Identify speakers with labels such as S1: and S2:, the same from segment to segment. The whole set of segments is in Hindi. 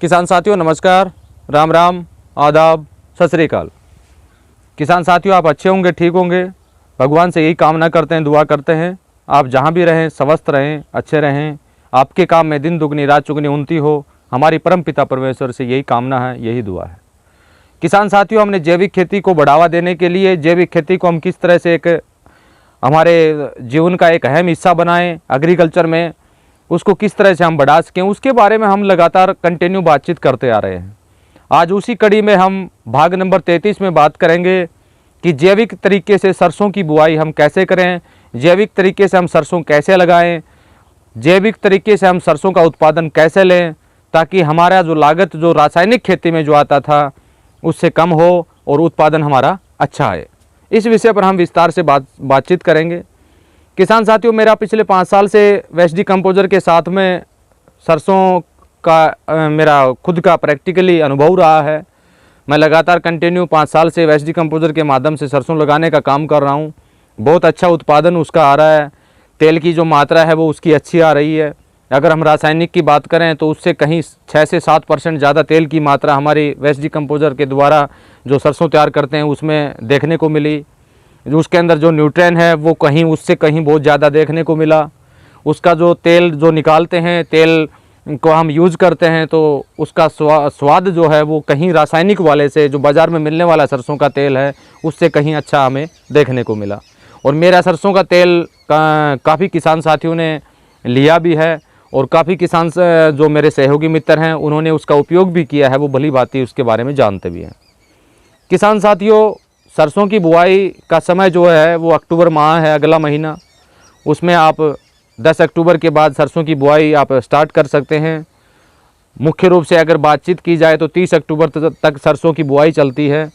S1: किसान साथियों नमस्कार, राम राम, आदाब, सत श्री अकाल। किसान साथियों आप अच्छे होंगे, ठीक होंगे। भगवान से यही कामना करते हैं, दुआ करते हैं आप जहाँ भी रहें स्वस्थ रहें, अच्छे रहें, आपके काम में दिन दुगनी रात चुगनी उन्नति हो। हमारी परम पिता परमेश्वर से यही कामना है, यही दुआ है। किसान साथियों हमने जैविक खेती को बढ़ावा देने के लिए जैविक खेती को हम किस तरह से एक हमारे जीवन का एक अहम हिस्सा बनाएं, एग्रीकल्चर में उसको किस तरह से हम बढ़ा सकें, उसके बारे में हम लगातार कंटिन्यू बातचीत करते आ रहे हैं। आज उसी कड़ी में हम भाग नंबर 33 में बात करेंगे कि जैविक तरीके से सरसों की बुआई हम कैसे करें, जैविक तरीके से हम सरसों कैसे लगाएं, जैविक तरीके से हम सरसों का उत्पादन कैसे लें ताकि हमारा जो लागत जो रासायनिक खेती में जो आता था उससे कम हो और उत्पादन हमारा अच्छा आए। इस विषय पर हम विस्तार से बातचीत करेंगे। किसान साथियों मेरा पिछले 5 साल से वेस्ट डिकम्पोजर के साथ में सरसों का मेरा खुद का प्रैक्टिकली अनुभव रहा है। मैं लगातार कंटिन्यू 5 साल से वेस्ट डिकम्पोजर के माध्यम से सरसों लगाने का काम कर रहा हूँ। बहुत अच्छा उत्पादन उसका आ रहा है, तेल की जो मात्रा है वो उसकी अच्छी आ रही है। अगर हम रासायनिक की बात करें तो उससे कहीं 6 से 7% ज़्यादा तेल की मात्रा हमारी वेस्ट डिकम्पोजर के द्वारा जो सरसों तैयार करते हैं उसमें देखने को मिली। जो उसके अंदर जो न्यूट्रिएंट है वो कहीं उससे कहीं बहुत ज़्यादा देखने को मिला। उसका जो तेल जो निकालते हैं, तेल को हम यूज़ करते हैं तो उसका स्वाद जो है वो कहीं रासायनिक वाले से जो बाज़ार में मिलने वाला सरसों का तेल है उससे कहीं अच्छा हमें देखने को मिला। और मेरा सरसों का तेल काफ़ी किसान साथियों ने लिया भी है और काफ़ी किसान जो मेरे सहयोगी मित्र हैं उन्होंने उसका उपयोग भी किया है, वो भली भांति उसके बारे में जानते भी हैं। किसान साथियों सरसों की बुआई का समय जो है वो अक्टूबर माह है, अगला महीना। उसमें आप 10 अक्टूबर के बाद सरसों की बुआई आप स्टार्ट कर सकते हैं। मुख्य रूप से अगर बातचीत की जाए तो 30 अक्टूबर तक सरसों की बुआई चलती है।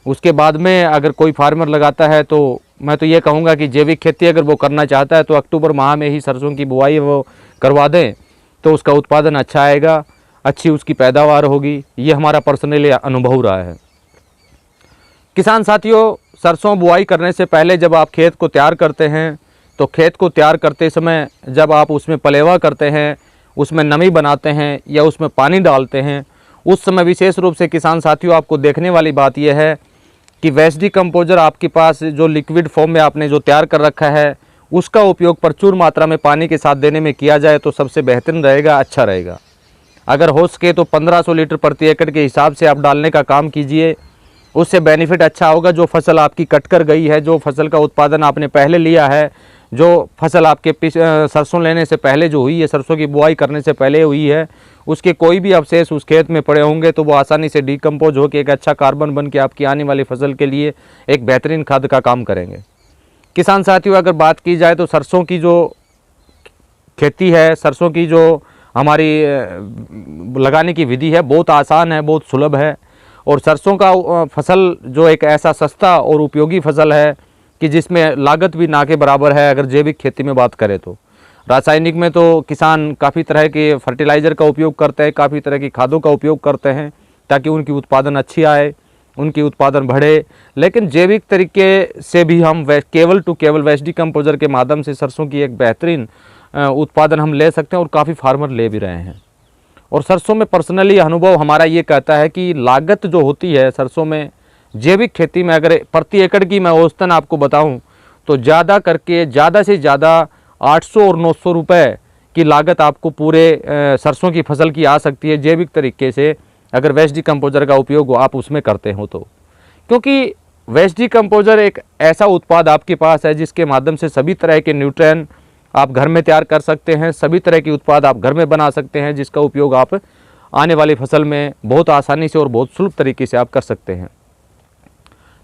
S1: उसके बाद में अगर कोई फार्मर लगाता है तो मैं तो ये कहूँगा कि जैविक खेती अगर वो करना चाहता है तो अक्टूबर माह में ही सरसों की बुआई वो करवा दें तो उसका उत्पादन अच्छा आएगा, अच्छी उसकी पैदावार होगी। ये हमारा पर्सनली अनुभव रहा है। किसान साथियों सरसों बुआई करने से पहले जब आप खेत को तैयार करते हैं तो खेत को तैयार करते समय जब आप उसमें पलेवा करते हैं, उसमें नमी बनाते हैं या उसमें पानी डालते हैं, उस समय विशेष रूप से किसान साथियों आपको देखने वाली बात यह है कि वेस्ट डिकम्पोजर आपके पास जो लिक्विड फॉर्म में आपने जो तैयार कर रखा है उसका उपयोग प्रचुर मात्रा में पानी के साथ देने में किया जाए तो सबसे बेहतरीन रहेगा, अच्छा रहेगा। अगर हो सके तो 1500 लीटर प्रति एकड़ के हिसाब से आप डालने का काम कीजिए, उससे बेनिफिट अच्छा होगा। जो फसल आपकी कट कर गई है, जो फसल का उत्पादन आपने पहले लिया है, जो फसल आपके सरसों लेने से पहले जो हुई है, सरसों की बुआई करने से पहले हुई है, उसके कोई भी अवशेष उस खेत में पड़े होंगे तो वो आसानी से डिकम्पोज होकर एक अच्छा कार्बन बन के आपकी आने वाली फसल के लिए एक बेहतरीन खाद का काम करेंगे। किसान साथियों अगर बात की जाए तो सरसों की जो खेती है, सरसों की जो हमारी लगाने की विधि है बहुत आसान है, बहुत सुलभ है। और सरसों का फसल जो एक ऐसा सस्ता और उपयोगी फसल है कि जिसमें लागत भी ना के बराबर है। अगर जैविक खेती में बात करें तो रासायनिक में तो किसान काफ़ी तरह के फर्टिलाइज़र का उपयोग करते हैं, काफ़ी तरह की खादों का उपयोग करते हैं ताकि उनकी उत्पादन अच्छी आए, उनकी उत्पादन बढ़े। लेकिन जैविक तरीके से भी हम केवल टू केवल वेस्ट डिकम्पोजर के माध्यम से सरसों की एक बेहतरीन उत्पादन हम ले सकते हैं और काफ़ी फार्मर ले भी रहे हैं। और सरसों में पर्सनली अनुभव हमारा ये कहता है कि लागत जो होती है सरसों में जैविक खेती में, अगर प्रति एकड़ की मैं औसतन आपको बताऊं तो ज़्यादा करके ज़्यादा से ज़्यादा 800 और 900 रुपये की लागत आपको पूरे सरसों की फसल की आ सकती है जैविक तरीके से, अगर वेस्ट डिकम्पोजर का उपयोग आप उसमें करते हो तो। क्योंकि वेस्ट डिकम्पोजर एक ऐसा उत्पाद आपके पास है जिसके माध्यम से सभी तरह के न्यूट्रिएंट आप घर में तैयार कर सकते हैं, सभी तरह की उत्पाद आप घर में बना सकते हैं जिसका उपयोग आप आने वाली फसल में बहुत आसानी से और बहुत सुलभ तरीके से आप कर सकते हैं।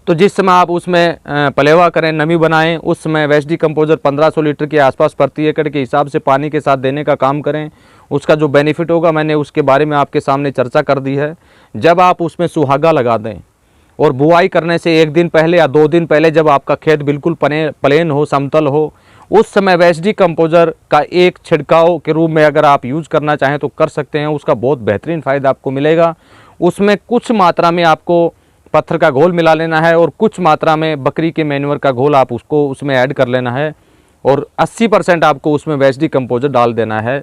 S1: तो जिस समय आप उसमें पलेवा करें, नमी बनाएं, उस समय वेस्ट डिकम्पोजर 1500 लीटर के आसपास प्रति एकड़ के हिसाब से पानी के साथ देने का काम करें। उसका जो बेनिफिट होगा मैंने उसके बारे में आपके सामने चर्चा कर दी है। जब आप उसमें सुहागा लगा दें और बुआई करने से 1 दिन पहले या 2 दिन पहले जब आपका खेत बिल्कुल प्लेन हो, समतल हो, उस समय वेस्ट डिकम्पोजर का एक छिड़काव के रूप में अगर आप यूज़ करना चाहें तो कर सकते हैं। उसका बहुत बेहतरीन फ़ायदा आपको मिलेगा। उसमें कुछ मात्रा में आपको पत्थर का घोल मिला लेना है और कुछ मात्रा में बकरी के मैन्योर का घोल आप उसको उसमें ऐड कर लेना है और 80% आपको उसमें वेस्ट डिकम्पोजर डाल देना है।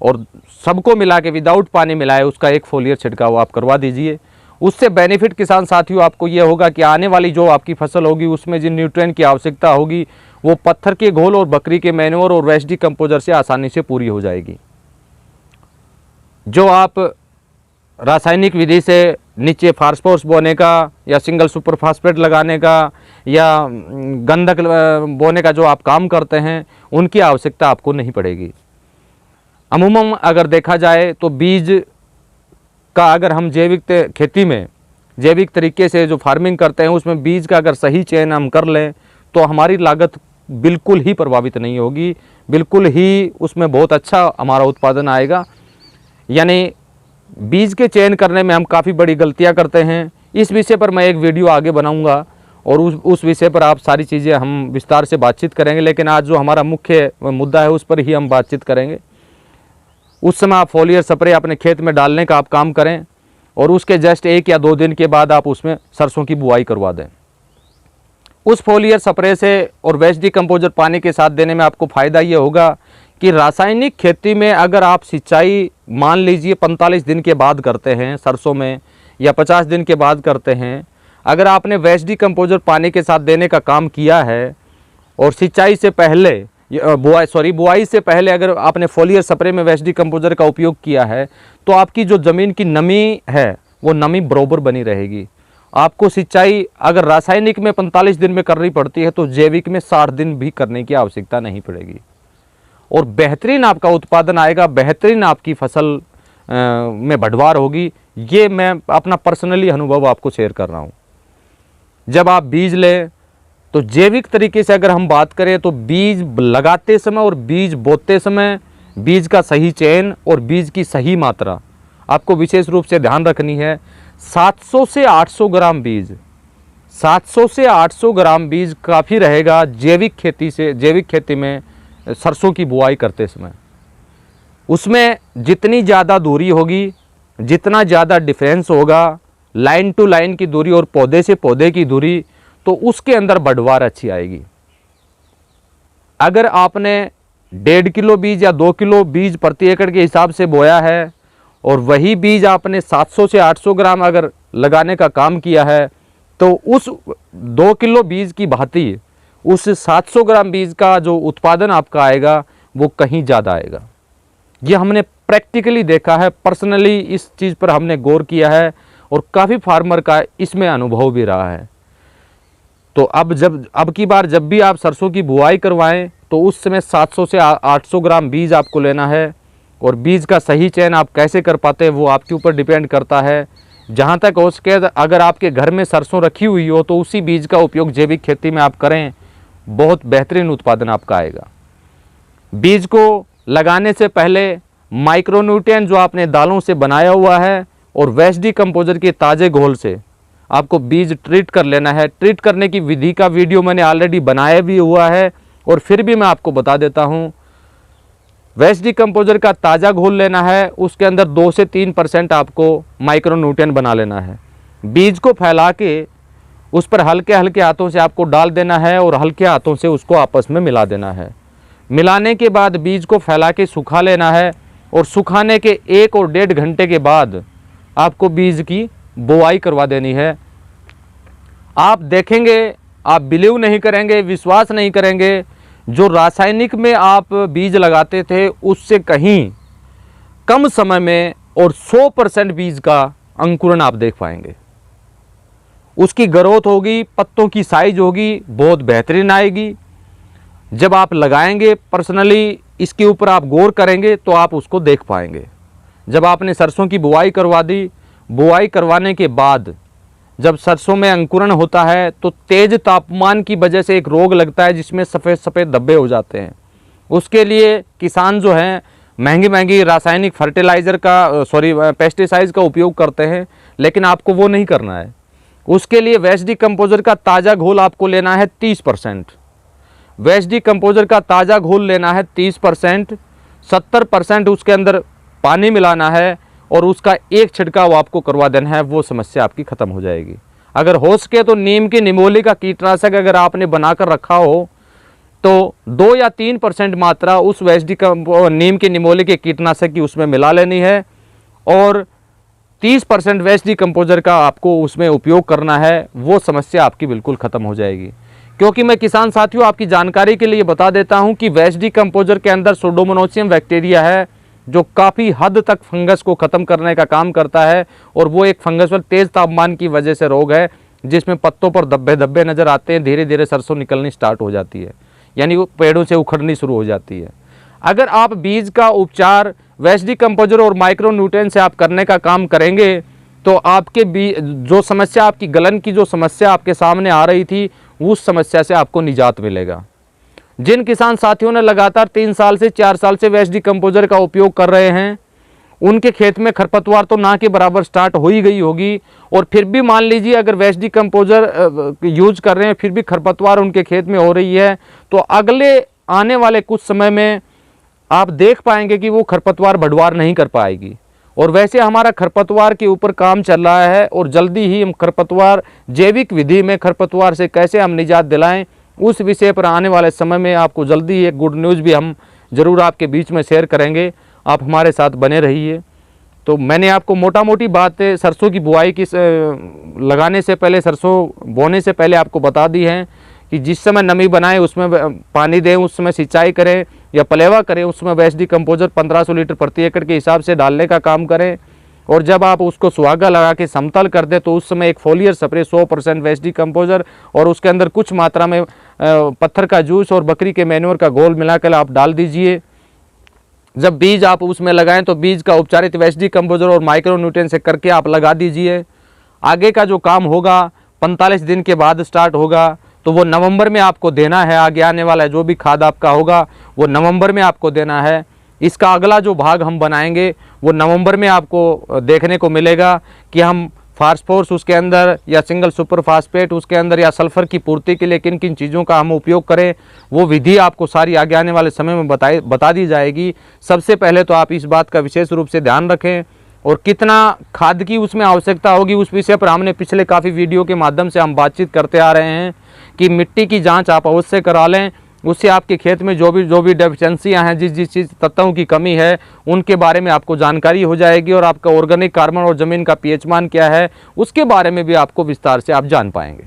S1: और सबको मिला के विदाउट पानी मिलाए उसका एक फोलियर छिड़काव आप करवा दीजिए। उससे बेनिफिट किसान साथियों आपको ये होगा कि आने वाली जो आपकी फसल होगी उसमें जिन न्यूट्रिएंट की आवश्यकता होगी वो पत्थर के घोल और बकरी के मैन्योर और वेस्ट डिकम्पोजर से आसानी से पूरी हो जाएगी। जो आप रासायनिक विधि से नीचे फास्फोरस बोने का या सिंगल सुपर फास्फेट लगाने का या गंधक बोने का जो आप काम करते हैं उनकी आवश्यकता आपको नहीं पड़ेगी। अमूमन अगर देखा जाए तो बीज का अगर हम जैविक खेती में जैविक तरीके से जो फार्मिंग करते हैं उसमें बीज का अगर सही चयन हम कर लें तो हमारी लागत बिल्कुल ही प्रभावित नहीं होगी, बिल्कुल ही उसमें बहुत अच्छा हमारा उत्पादन आएगा। यानी बीज के चयन करने में हम काफ़ी बड़ी गलतियां करते हैं। इस विषय पर मैं एक वीडियो आगे बनाऊंगा और उस विषय पर आप सारी चीज़ें हम विस्तार से बातचीत करेंगे, लेकिन आज जो हमारा मुख्य मुद्दा है उस पर ही हम बातचीत करेंगे। उस समय आप फोलियर स्प्रे अपने खेत में डालने का आप काम करें और उसके जस्ट 1 या 2 दिन के बाद आप उसमें सरसों की बुआई करवा दें। उस फोलियर स्प्रे से और वेस्ट डिकम्पोजर पानी के साथ देने में आपको फ़ायदा ये होगा कि रासायनिक खेती में अगर आप सिंचाई मान लीजिए 45 दिन के बाद करते हैं सरसों में या 50 दिन के बाद करते हैं, अगर आपने वेस्ट डिकम्पोजर पानी के साथ देने का काम किया है और सिंचाई से पहले बुआई से पहले अगर आपने फोलियर स्प्रे में वेस्ट डिकम्पोजर का उपयोग किया है तो आपकी जो ज़मीन की नमी है वो नमी बराबर बनी रहेगी। आपको सिंचाई अगर रासायनिक में 45 दिन में करनी पड़ती है तो जैविक में 60 दिन भी करने की आवश्यकता नहीं पड़ेगी और बेहतरीन आपका उत्पादन आएगा, बेहतरीन आपकी फसल में बढ़वार होगी। ये मैं अपना पर्सनली अनुभव आपको शेयर कर रहा हूँ। जब आप बीज लें तो जैविक तरीके से अगर हम बात करें तो बीज लगाते समय और बीज बोते समय बीज का सही चयन और बीज की सही मात्रा आपको विशेष रूप से ध्यान रखनी है। 700 से 800 ग्राम बीज, 700 से 800 ग्राम बीज काफ़ी रहेगा जैविक खेती में सरसों की बुआई करते समय। उसमें जितनी ज़्यादा दूरी होगी, जितना ज़्यादा डिफरेंस होगा, लाइन टू लाइन की दूरी और पौधे से पौधे की दूरी, तो उसके अंदर बढ़वार अच्छी आएगी। अगर आपने 1.5 किलो बीज या 2 किलो बीज प्रति एकड़ के हिसाब से बोया है और वही बीज आपने 700 से 800 ग्राम अगर लगाने का काम किया है तो उस 2 किलो बीज की भांति उस 700 ग्राम बीज का जो उत्पादन आपका आएगा वो कहीं ज़्यादा आएगा। ये हमने प्रैक्टिकली देखा है, पर्सनली इस चीज़ पर हमने गौर किया है और काफ़ी फार्मर का इसमें अनुभव भी रहा है। तो अब की बार जब भी आप सरसों की बुआई करवाएं तो उस समय 700 से 800 ग्राम बीज आपको लेना है और बीज का सही चयन आप कैसे कर पाते हैं वो आपके ऊपर डिपेंड करता है। जहाँ तक हो सके अगर आपके घर में सरसों रखी हुई हो तो उसी बीज का उपयोग जैविक खेती में आप करें, बहुत बेहतरीन उत्पादन आपका आएगा। बीज को लगाने से पहले माइक्रोन्यूट्रिएंट जो आपने दालों से बनाया हुआ है और वेस्ट डिकम्पोजर के ताज़े घोल से आपको बीज ट्रीट कर लेना है। ट्रीट करने की विधि का वीडियो मैंने ऑलरेडी बनाया भी हुआ है और फिर भी मैं आपको बता देता हूँ। वेस्ट डिकम्पोजर का ताज़ा घोल लेना है, उसके अंदर 2 से 3% आपको माइक्रोन्यूट्रिएंट बना लेना है। बीज को फैला के उस पर हल्के हल्के हाथों से आपको डाल देना है और हल्के हाथों से उसको आपस में मिला देना है। मिलाने के बाद बीज को फैला के सुखा लेना है और सुखाने के 1 और 1.5 घंटे के बाद आपको बीज की बुआई करवा देनी है। आप देखेंगे, आप बिलीव नहीं करेंगे, विश्वास नहीं करेंगे, जो रासायनिक में आप बीज लगाते थे उससे कहीं कम समय में और 100% बीज का अंकुरण आप देख पाएंगे। उसकी ग्रोथ होगी, पत्तों की साइज होगी, बहुत बेहतरीन आएगी। जब आप लगाएंगे पर्सनली इसके ऊपर आप गौर करेंगे तो आप उसको देख पाएंगे। जब आपने सरसों की बुआई करवा दी, बुआई करवाने के बाद जब सरसों में अंकुरण होता है तो तेज तापमान की वजह से एक रोग लगता है जिसमें सफ़ेद सफ़ेद धब्बे हो जाते हैं। उसके लिए किसान जो हैं महंगी रासायनिक फर्टिलाइज़र का पेस्टिसाइड्स का उपयोग करते हैं, लेकिन आपको वो नहीं करना है। उसके लिए वेस्ट डिकम्पोजर का ताज़ा घोल आपको लेना है 30%। वेस्ट डिकम्पोजर का ताज़ा घोल लेना है 30%, 70% उसके अंदर पानी मिलाना है और उसका एक छिड़काव आपको करवा देना है, वो समस्या आपकी ख़त्म हो जाएगी। अगर हो सके तो नीम की निमोली का कीटनाशक अगर आपने बनाकर रखा हो तो 2 या 3% मात्रा उस वेस्डी नीम के निमोले के कीटनाशक की उसमें मिला लेनी है और 30% वेस्ट डिकम्पोजर का आपको उसमें उपयोग करना है। वो समस्या आपकी बिल्कुल ख़त्म हो जाएगी। क्योंकि मैं किसान साथियों आपकी जानकारी के लिए बता देता हूं कि वेस्ट डिकम्पोजर के अंदर सुडोमोनासियम बैक्टीरिया है जो काफ़ी हद तक फंगस को ख़त्म करने का काम करता है और वो एक फंगस तेज़ तापमान की वजह से रोग है जिसमें पत्तों पर धब्बे धब्बे नज़र आते हैं, धीरे धीरे सरसों निकलनी स्टार्ट हो जाती है, यानी वो पेड़ों से उखड़नी शुरू हो जाती है। अगर आप बीज का उपचार वेस्ट डिकम्पोजर और माइक्रो न्यूट्रिएंट से आप करने का काम करेंगे तो आपके जो समस्या, आपकी गलन की जो समस्या आपके सामने आ रही थी, उस समस्या से आपको निजात मिलेगा। जिन किसान साथियों ने लगातार 3 साल से 4 साल से वेस्ट डिकम्पोजर का उपयोग कर रहे हैं, उनके खेत में खरपतवार तो ना के बराबर स्टार्ट हो ही गई होगी, और फिर भी मान लीजिए अगर वेस्ट डिकम्पोजर यूज कर रहे हैं फिर भी खरपतवार उनके खेत में हो रही है, तो अगले आने वाले कुछ समय में आप देख पाएंगे कि वो खरपतवार बढ़वार नहीं कर पाएगी। और वैसे हमारा खरपतवार के ऊपर काम चल रहा है और जल्दी ही हम खरपतवार जैविक विधि में खरपतवार से कैसे हम निजात दिलाएं, उस विषय पर आने वाले समय में आपको जल्दी एक गुड न्यूज़ भी हम ज़रूर आपके बीच में शेयर करेंगे। आप हमारे साथ बने रहिए। तो मैंने आपको मोटा मोटी बात सरसों की बुआई की लगाने से पहले, सरसों बोने से पहले आपको बता दी है कि जिस समय नमी बनाए उसमें पानी दें, उस समय सिंचाई करें या पलेवा करें, उसमें वेस्ट डिकम्पोजर 1500 लीटर प्रति एकड़ के हिसाब से डालने का काम करें। और जब आप उसको सुहागा लगा के समतल कर दें तो उस समय एक फोलियर स्प्रे 100% वेस्ट डिकम्पोजर और उसके अंदर कुछ मात्रा में पत्थर का जूस और बकरी के मैन्योर का घोल मिलाकर आप डाल दीजिए। जब बीज आप उसमें लगाएं तो बीज का उपचारित वेस्ट डिकम्पोजर और माइक्रो न्यूट्रिएंट से करके आप लगा दीजिए। आगे का जो काम होगा 45 दिन के बाद स्टार्ट होगा, तो वो नवंबर में आपको देना है। आगे आने वाला जो भी खाद आपका होगा वो नवंबर में आपको देना है। इसका अगला जो भाग हम बनाएंगे वो नवंबर में आपको देखने को मिलेगा कि हम फास्फोरस उसके अंदर या सिंगल सुपर फास्फेट उसके अंदर या सल्फर की पूर्ति के लिए किन किन चीज़ों का हम उपयोग करें, वो विधि आपको सारी आगे आने वाले समय में बता दी जाएगी। सबसे पहले तो आप इस बात का विशेष रूप से ध्यान रखें और कितना खाद की उसमें आवश्यकता होगी उस विषय पर हमने पिछले काफ़ी वीडियो के माध्यम से हम बातचीत करते आ रहे हैं कि मिट्टी की जांच आप अवश्य करा लें। उससे आपके खेत में जो भी डेफिशिएंसियां हैं, जिस चीज़ तत्वों की कमी है, उनके बारे में आपको जानकारी हो जाएगी और आपका ऑर्गेनिक कार्बन और ज़मीन का पीएच मान क्या है उसके बारे में भी आपको विस्तार से आप जान पाएंगे।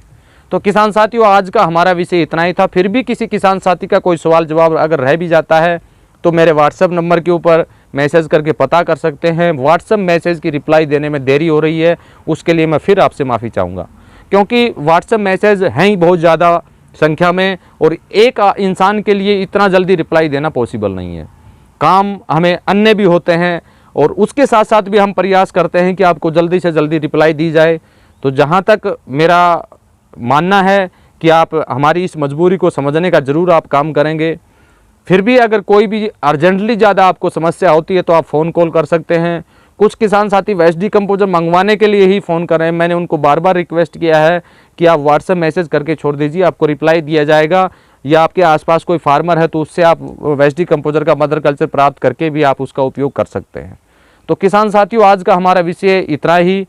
S1: तो किसान साथियों, आज का हमारा विषय इतना ही था। फिर भी किसी किसान साथी का कोई सवाल जवाब अगर रह भी जाता है तो मेरे व्हाट्सएप नंबर के ऊपर मैसेज करके पता कर सकते हैं। व्हाट्सएप मैसेज की रिप्लाई देने में देरी हो रही है, उसके लिए मैं फिर आपसे माफ़ी चाहूँगा, क्योंकि व्हाट्सएप मैसेज हैं ही बहुत ज़्यादा संख्या में और एक इंसान के लिए इतना जल्दी रिप्लाई देना पॉसिबल नहीं है। काम हमें अन्य भी होते हैं और उसके साथ साथ भी हम प्रयास करते हैं कि आपको जल्दी से जल्दी रिप्लाई दी जाए। तो जहाँ तक मेरा मानना है कि आप हमारी इस मजबूरी को समझने का ज़रूर आप काम करेंगे। फिर भी अगर कोई भी अर्जेंटली ज़्यादा आपको समस्या होती है तो आप फ़ोन कॉल कर सकते हैं। कुछ किसान साथी वेस्ट डिकम्पोजर मंगवाने के लिए ही फ़ोन कर रहे हैं। मैंने उनको बार बार रिक्वेस्ट किया है कि आप व्हाट्सएप मैसेज करके छोड़ दीजिए, आपको रिप्लाई दिया जाएगा। या आपके आसपास कोई फार्मर है तो उससे आप वेस्ट डिकम्पोजर का मदर कल्चर प्राप्त करके भी आप उसका उपयोग कर सकते हैं। तो किसान साथियों, आज का हमारा विषय इतना ही।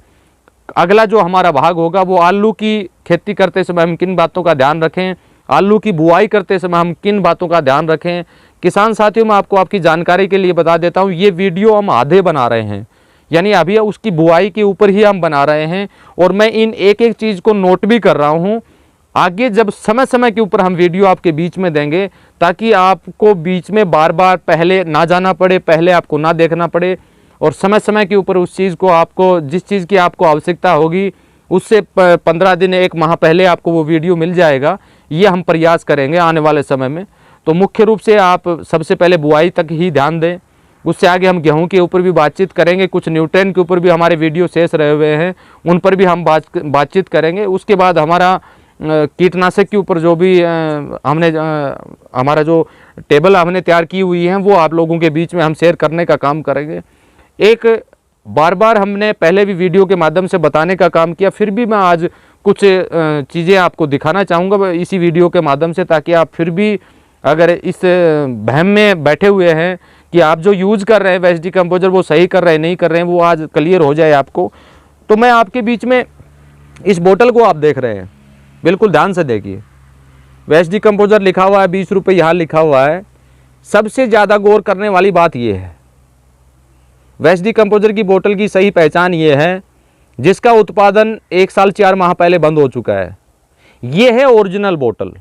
S1: अगला जो हमारा भाग होगा वो आलू की खेती करते समय हम किन बातों का ध्यान रखें, आलू की बुआई करते समय हम किन बातों का ध्यान रखें। किसान साथियों, मैं आपको आपकी जानकारी के लिए बता देता हूँ, ये वीडियो हम आधे बना रहे हैं, यानी अभी उसकी बुआई के ऊपर ही हम बना रहे हैं और मैं इन एक एक चीज़ को नोट भी कर रहा हूँ। आगे जब समय समय के ऊपर हम वीडियो आपके बीच में देंगे ताकि आपको बीच में बार बार पहले ना जाना पड़े, पहले आपको ना देखना पड़े और समय समय के ऊपर उस चीज़ को आपको जिस चीज़ की आपको आवश्यकता होगी उससे 15 दिन 1 माह पहले आपको वो वीडियो मिल जाएगा। ये हम प्रयास करेंगे आने वाले समय में। तो मुख्य रूप से आप सबसे पहले बुआई तक ही ध्यान दें, उससे आगे हम गेहूं के ऊपर भी बातचीत करेंगे। कुछ न्यूट्रिएंट के ऊपर भी हमारे वीडियो शेष रहे हुए हैं, उन पर भी हम बातचीत करेंगे। उसके बाद हमारा कीटनाशक के ऊपर जो भी हमारा जो टेबल हमने तैयार की हुई है वो आप लोगों के बीच में हम शेयर करने का काम करेंगे। एक बार बार हमने पहले भी वीडियो के माध्यम से बताने का काम किया, फिर भी मैं आज कुछ चीज़ें आपको दिखाना चाहूँगा इसी वीडियो के माध्यम से, ताकि आप फिर भी अगर इस वहम में बैठे हुए हैं कि आप जो यूज़ कर रहे हैं वेस्ट डिकम्पोजर वो सही कर रहे हैं नहीं कर रहे हैं, वो आज क्लियर हो जाए आपको। तो मैं आपके बीच में इस बोतल को आप देख रहे हैं, बिल्कुल ध्यान से देखिए। वेस्ट डिकम्पोजर लिखा हुआ है 20 रुपये यहाँ लिखा हुआ है। सबसे ज़्यादा गौर करने वाली बात ये है, वेस्ट डिकम्पोजर की बोतल की सही पहचान ये है जिसका उत्पादन 1 साल 4 माह पहले बंद हो चुका है। ये है ओरिजिनल बोतल।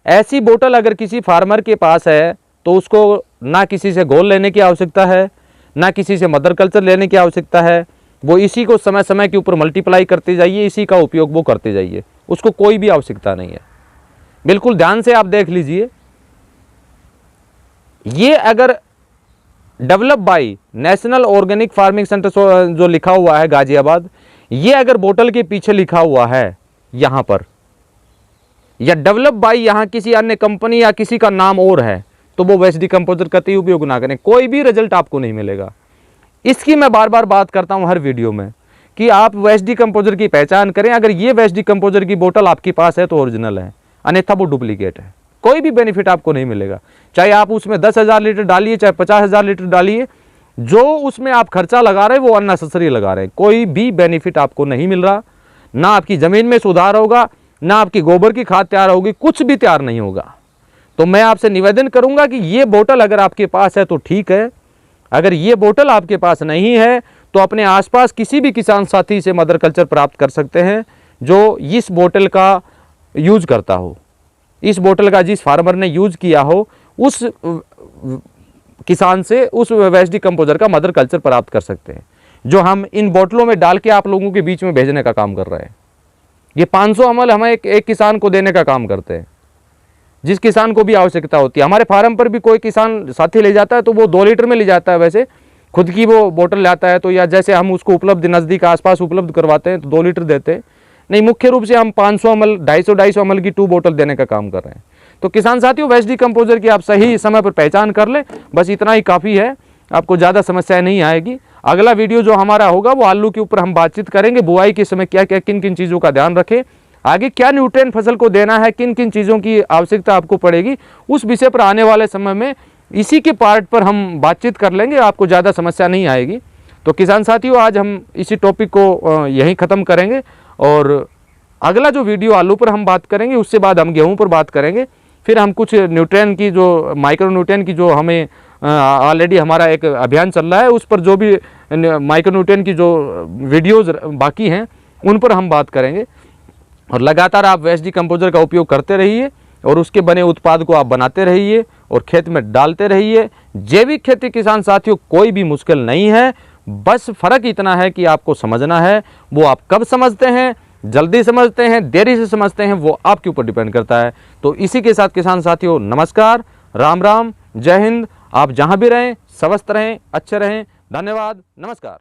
S1: ऐसी बोतल अगर किसी फार्मर के पास है तो उसको ना किसी से घोल लेने की आवश्यकता है, ना किसी से मदर कल्चर लेने की आवश्यकता है। वो इसी को समय समय के ऊपर मल्टीप्लाई करते जाइए, इसी का उपयोग वो करते जाइए, उसको कोई भी आवश्यकता नहीं है। बिल्कुल ध्यान से आप देख लीजिए, ये अगर develop by national organic farming centre जो लिखा हुआ है गाजियाबाद, ये अगर बोतल के पीछे लिखा हुआ है यहाँ पर, या डेवलप बाय यहाँ किसी अन्य कंपनी या किसी का नाम और है, तो वो वेस्ट डिकम्पोजर कतई उपयोग ना करें, कोई भी रिजल्ट आपको नहीं मिलेगा। इसकी मैं बार बार बात करता हूँ हर वीडियो में कि आप वेस्ट डिकम्पोजर की पहचान करें। अगर ये वेस्ट डिकम्पोजर की बोतल आपके पास है तो ओरिजिनल है, अन्यथा वो डुप्लीकेट है। कोई भी बेनिफिट आपको नहीं मिलेगा, चाहे आप उसमें 10,000 लीटर डालिए, चाहे 50,000 लीटर डालिए, जो उसमें आप खर्चा लगा रहे हैं वो अननेसेसरी लगा रहे हैं। कोई भी बेनिफिट आपको नहीं मिल रहा, ना आपकी ज़मीन में सुधार होगा, ना आपकी गोबर की खाद तैयार होगी, कुछ भी तैयार नहीं होगा। तो मैं आपसे निवेदन करूंगा कि ये बोतल अगर आपके पास है तो ठीक है, अगर ये बोतल आपके पास नहीं है तो अपने आसपास किसी भी किसान साथी से मदर कल्चर प्राप्त कर सकते हैं जो इस बोतल का यूज करता हो, इस बोतल का जिस फार्मर ने यूज किया हो उस किसान से उस वेस्ट डिकम्पोजर का मदर कल्चर प्राप्त कर सकते हैं, जो हम इन बोतलों में डाल के आप लोगों के बीच में भेजने का काम कर रहे हैं। ये 500 ml हमें एक किसान को देने का काम करते हैं, जिस किसान को भी आवश्यकता होती है। हमारे फार्म पर भी कोई किसान साथी ले जाता है तो वो 2 लीटर में ले जाता है, वैसे खुद की वो बोतल लाता है तो, या जैसे हम उसको उपलब्ध नज़दीक आसपास उपलब्ध करवाते हैं तो 2 लीटर देते हैं। नहीं, मुख्य रूप से हम 500 ml 250 ml की 2 बोतल देने का काम कर रहे हैं। तो किसान साथियों, वेस्ट डिकम्पोजर की आप सही समय पर पहचान कर लें, बस इतना ही काफ़ी है, आपको ज़्यादा समस्या नहीं आएगी। अगला वीडियो जो हमारा होगा वो आलू के ऊपर हम बातचीत करेंगे, बुआई के समय क्या क्या किन किन चीज़ों का ध्यान रखें, आगे क्या न्यूट्रिएंट फसल को देना है, किन किन चीज़ों की आवश्यकता आपको पड़ेगी, उस विषय पर आने वाले समय में इसी के पार्ट पर हम बातचीत कर लेंगे, आपको ज़्यादा समस्या नहीं आएगी। तो किसान साथियों, आज हम इसी टॉपिक को यहीं ख़त्म करेंगे और अगला जो वीडियो आलू पर हम बात करेंगे, उससे बाद हम गेहूं पर बात करेंगे। फिर हम कुछ न्यूट्रिएंट की जो माइक्रो न्यूट्रिएंट की जो हमें ऑलरेडी हमारा एक अभियान चल रहा है, उस पर जो भी माइक्रो न्यूट्रिएंट की जो वीडियोज़ बाकी हैं उन पर हम बात करेंगे। और लगातार आप वेस्ट डिकम्पोजर का उपयोग करते रहिए और उसके बने उत्पाद को आप बनाते रहिए और खेत में डालते रहिए। जैविक खेती किसान साथियों कोई भी मुश्किल नहीं है, बस फ़र्क इतना है कि आपको समझना है। वो आप कब समझते हैं, जल्दी समझते हैं, देरी से समझते हैं, वो आपके ऊपर डिपेंड करता है। तो इसी के साथ किसान साथियों, नमस्कार, राम राम, जय हिंद। आप जहाँ भी रहें स्वस्थ रहें, अच्छे रहें। धन्यवाद, नमस्कार।